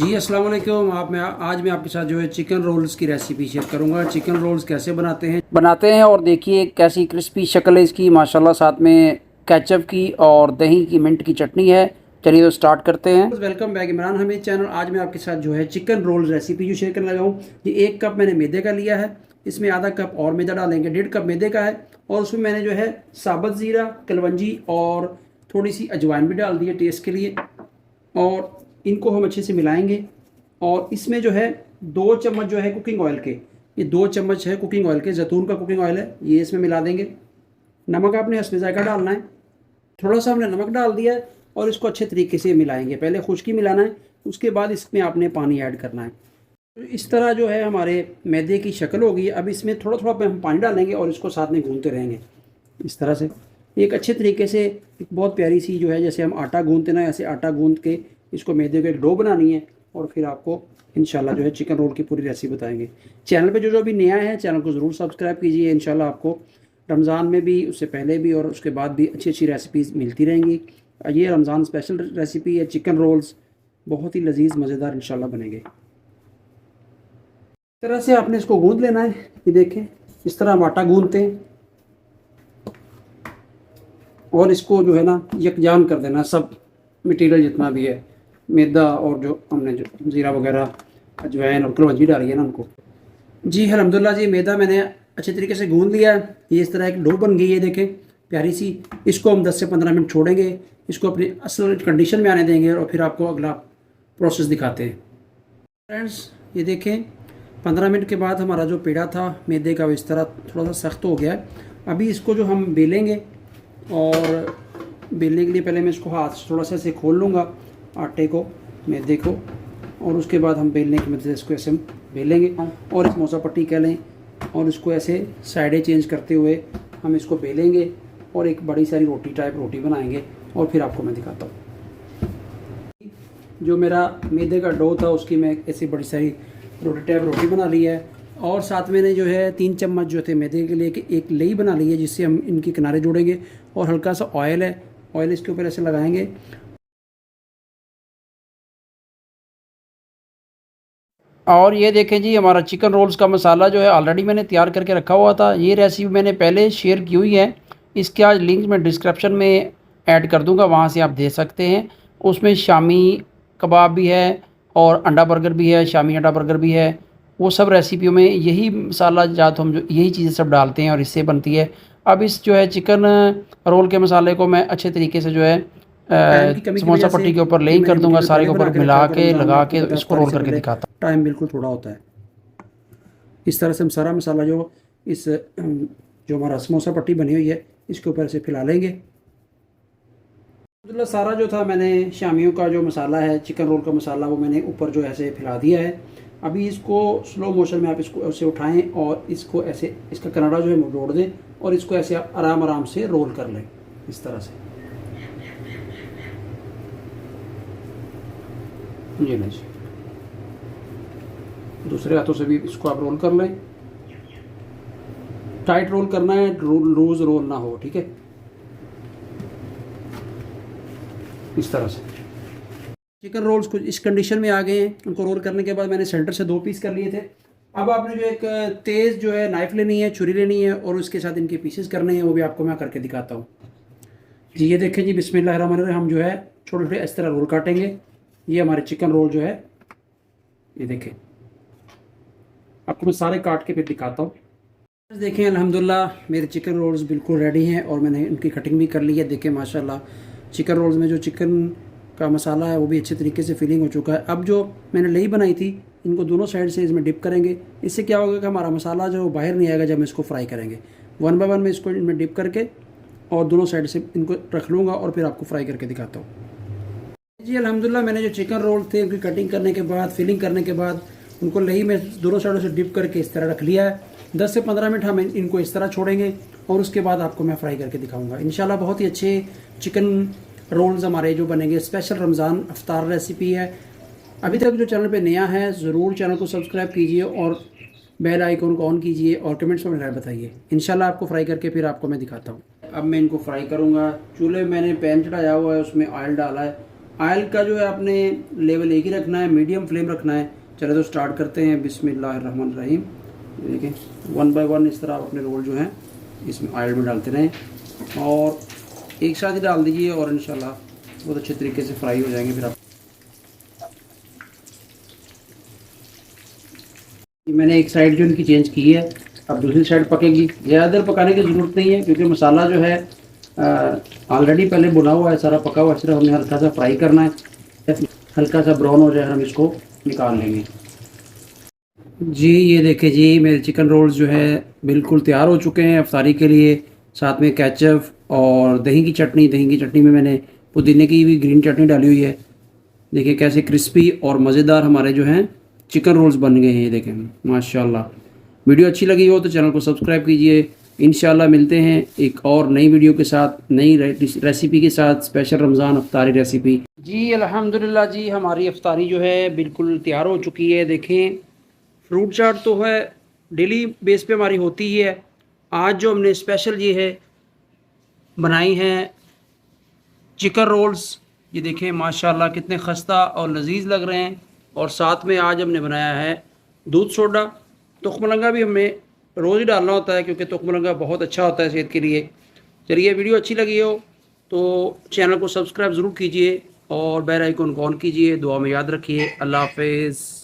जी अस्सलाम वालेकुम। आज मैं आपके साथ जो है चिकन रोल्स की रेसिपी शेयर करूंगा। चिकन रोल्स कैसे बनाते हैं और देखिए कैसी क्रिस्पी शक्ल है इसकी माशाल्लाह। साथ में केचप की और दही की मिंट की चटनी है। चलिए तो स्टार्ट करते हैं। Welcome back Imran Hamid channel. आज मैं आपके साथ जो है चिकन रोल्स रेसिपी जो शेयर करने लगा हूँ। ये 1 कप मैंने मैदे का लिया है, इसमें आधा कप और मैदा डालेंगे। 1.5 कप मैदे का है और उसमें मैंने जो है साबुत ज़ीरा, कलवंजी और थोड़ी सी अजवाइन भी डाल दी है टेस्ट के लिए। और इनको हम अच्छे से मिलाएंगे और इसमें जो है 2 चम्मच जो है कुकिंग ऑयल के, ये 2 चम्मच है कुकिंग ऑयल के, जैतून का कुकिंग ऑयल है, ये इसमें मिला देंगे। नमक आपने हस्बे जायका डालना है, थोड़ा सा हमने नमक डाल दिया है और इसको अच्छे तरीके से मिलाएंगे। पहले खुश्की मिलाना है, उसके बाद इसमें आपने पानी ऐड करना है। तो इस तरह जो है हमारे मैदे की शक्ल होगी। अब इसमें थोड़ा थोड़ा हम पानी डालेंगे और इसको साथ में गूंथते रहेंगे इस तरह से, एक अच्छे तरीके से। एक बहुत प्यारी सी जो है, जैसे हम आटा गूंथते ना, ऐसे आटा गूंथ के इसको मैदे को एक डो बनानी है और फिर आपको इंशाल्लाह जो है चिकन रोल की पूरी रेसिपी बताएंगे। चैनल पे जो जो भी नया है चैनल को ज़रूर सब्सक्राइब कीजिए। इंशाल्लाह आपको रमज़ान में भी, उससे पहले भी और उसके बाद भी अच्छी अच्छी रेसिपीज़ मिलती रहेंगी। ये रमज़ान स्पेशल रेसिपी है चिकन रोल्स, बहुत ही लजीज मज़ेदार इंशाल्लाह बनेंगे। इस तरह से आपने इसको गूंथ लेना है। ये देखें इस तरह हम आटा गूंथते हैं और इसको जो है ना यकजान कर देना, सब मटेरियल जितना भी है, मैदा और जो हमने जो ज़ीरा वगैरह, अजवाइन और कलौंजी डाली है ना उनको। जी अल्हम्दुलिल्लाह जी, मैदा मैंने अच्छे तरीके से गूंद लिया है। ये इस तरह एक डो बन गई है, देखें प्यारी सी। इसको हम 10 से 15 मिनट छोड़ेंगे, इसको अपनी असल कंडीशन में आने देंगे और फिर आपको अगला प्रोसेस दिखाते हैं। फ्रेंड्स ये देखें 15 मिनट के बाद हमारा जो पेड़ा था मैदे का वो इस तरह थोड़ा सा सख्त हो गया है। अभी इसको जो हम बेलेंगे, और बेलने के लिए पहले मैं इसको हाथ से थोड़ा सा ऐसे खोल लूँगा आटे को, मैदे को, और उसके बाद हम बेलने की मदद से इसको ऐसे हम बेलेंगे और इस मौसा पट्टी कह लें, और इसको ऐसे साइडें चेंज करते हुए हम इसको बेलेंगे और एक बड़ी सारी रोटी टाइप रोटी बनाएंगे और फिर आपको मैं दिखाता हूँ। जो मेरा मैदे का डो था उसकी मैं ऐसी बड़ी सारी रोटी टाइप रोटी बना ली है और साथ मैंने जो है 3 चम्मच जो थे मैदे के लिए एक लेई बना ली है, जिससे हम इनके किनारे जोड़ेंगे। और हल्का सा ऑयल है, ऑयल इसके ऊपर ऐसे लगाएंगे। और ये देखें जी हमारा चिकन रोल्स का मसाला जो है ऑलरेडी मैंने तैयार करके रखा हुआ था। ये रेसिपी मैंने पहले शेयर की हुई है, इसके आज लिंक मैं डिस्क्रिप्शन में ऐड कर दूंगा, वहाँ से आप दे सकते हैं। उसमें शामी कबाब भी है और अंडा बर्गर भी है, शामी अंडा बर्गर भी है। वो सब रेसिपियों में यही मसाला जात हम जो यही चीज़ें सब डालते हैं और इससे बनती है। अब इस जो है चिकन रोल के मसाले को मैं अच्छे तरीके से जो है समोसा पट्टी के ऊपर लेइंग कर दूंगा, सारे के ऊपर मिला के लगा के इसको रोल करके दिखाता हूँ। टाइम बिल्कुल थोड़ा होता है। इस तरह से हम सारा मसाला जो इस जो हमारा समोसा पट्टी बनी हुई है इसके ऊपर से फैला लेंगे। अल्हम्दुलिल्लाह सारा जो था मैंने शामियों का जो मसाला है चिकन रोल का मसाला वो मैंने ऊपर जो ऐसे फैला दिया है। अभी इसको स्लो मोशन में आप इसको ऐसे उठाएं और इसको ऐसे इसका किनारा जो है मोड़ दें और इसको ऐसे आप आराम आराम से रोल कर लें इस तरह से। ये नहीं, दूसरे हाथों से भी इसको आप रोल कर लें। टाइट रोल करना है, लूज रोल ना हो, ठीक है। इस तरह से चिकन रोल्स कुछ इस कंडीशन में आ गए हैं। उनको रोल करने के बाद मैंने सेंटर से 2 पीस कर लिए थे। अब आपने जो एक तेज़ जो है नाइफ़ लेनी है, छुरी लेनी है और उसके साथ इनके पीसेस करने हैं, वो भी आपको मैं करके दिखाता हूँ। जी ये देखें जी, बिस्मिल्लाहिर्रहमानिर्रहीम। हम जो है छोटे छोटे इस तरह रोल काटेंगे। ये हमारे चिकन रोल जो है, ये देखें, आपको मैं सारे काट के फिर दिखाता हूँ। देखें अल्हम्दुलिल्लाह मेरे चिकन रोल्स बिल्कुल रेडी हैं और मैंने इनकी कटिंग भी कर ली है। देखें माशाल्लाह चिकन रोल्स में जो चिकन का मसाला है वो भी अच्छे तरीके से फिलिंग हो चुका है। अब जो मैंने लेई बनाई थी इनको दोनों साइड से इसमें डिप करेंगे। इससे क्या होगा कि हमारा मसाला जो बाहर नहीं आएगा जब हम इसको फ्राई करेंगे। 1 बाय 1 में इसको इनमें डिप करके और दोनों साइड से इनको रख लूँगा और फिर आपको फ्राई करके दिखाता हूँ। जी अल्हम्दुलिल्लाह मैंने जो चिकन रोल थे उनकी कटिंग करने के बाद, फिलिंग करने के बाद उनको लेई में दोनों साइडों से डिप करके इस तरह रख लिया है। 10 से 15 मिनट हम इनको इस तरह छोड़ेंगे और उसके बाद आपको मैं फ्राई करके दिखाऊंगा इंशाल्लाह। बहुत ही अच्छे चिकन रोल्स हमारे जो बनेंगे। स्पेशल रमज़ान अफ्तार रेसिपी है। अभी तक जो चैनल पे नया है ज़रूर चैनल को सब्सक्राइब कीजिए और बेल आइकन को ऑन कीजिए और कमेंट्स में राय बताइए। इंशाल्लाह आपको फ्राई करके फिर आपको मैं दिखाता हूँ। अब मैं इनको फ्राई करूँगा। चूल्हे में मैंने पैन चढ़ाया हुआ है, उसमें ऑयल डाला है। ऑयल का जो है आपने लेवल एक ही रखना है, मीडियम फ्लेम रखना है। चलो तो स्टार्ट करते हैं। बिस्मिल्लाहिर्रहमानिर्रहीम। देखें 1 बाय 1 इस तरह आप अपने रोल जो हैं इसमें ऑयल में डालते रहें और एक साथ ही डाल दीजिए और इंशाल्लाह बहुत अच्छे तरीके से फ्राई हो जाएंगे। फिर आप मैंने एक साइड जो इनकी चेंज की है, अब दूसरी साइड पकेगी। ज़्यादा देर पकाने की ज़रूरत नहीं है क्योंकि मसाला जो है ऑलरेडी पहले भुना हुआ है, सारा पका हुआ है। सिर्फ हमें हल्का सा फ्राई करना है, हल्का सा ब्राउन हो जाए हम इसको निकाल लेंगे। जी ये देखिए जी, मेरे चिकन रोल्स जो है बिल्कुल तैयार हो चुके हैं अफ्तारी के लिए। साथ में केचप और दही की चटनी। दही की चटनी में मैंने पुदीने की भी ग्रीन चटनी डाली हुई है। देखिए कैसे क्रिस्पी और मज़ेदार हमारे जो हैं चिकन रोल्स बन गए हैं। ये देखें माशाल्लाह। वीडियो अच्छी लगी हो तो चैनल को सब्सक्राइब कीजिए। इंशाल्लाह मिलते हैं एक और नई वीडियो के साथ, नई रेसिपी के साथ, स्पेशल रमज़ान अफ्तारी रेसिपी। जी अल्हम्दुलिल्लाह जी, हमारी अफ्तारी जो है बिल्कुल तैयार हो चुकी है। देखें फ्रूट चाट तो है डेली बेस पे हमारी होती ही है। आज जो हमने स्पेशल ये है बनाई हैं चिकन रोल्स। ये देखें माशाल्लाह कितने खस्ता और लजीज लग रहे हैं। और साथ में आज हमने बनाया है दूध सोडा। तुखमलंगा भी हमें रोज़ ही डालना होता है क्योंकि तुखमलंगा बहुत अच्छा होता है सेहत के लिए। चलिए वीडियो अच्छी लगी हो तो चैनल को सब्सक्राइब ज़रूर कीजिए और बेल आइकन को ऑन कीजिए। दुआ में याद रखिए। अल्लाह हाफ़िज़।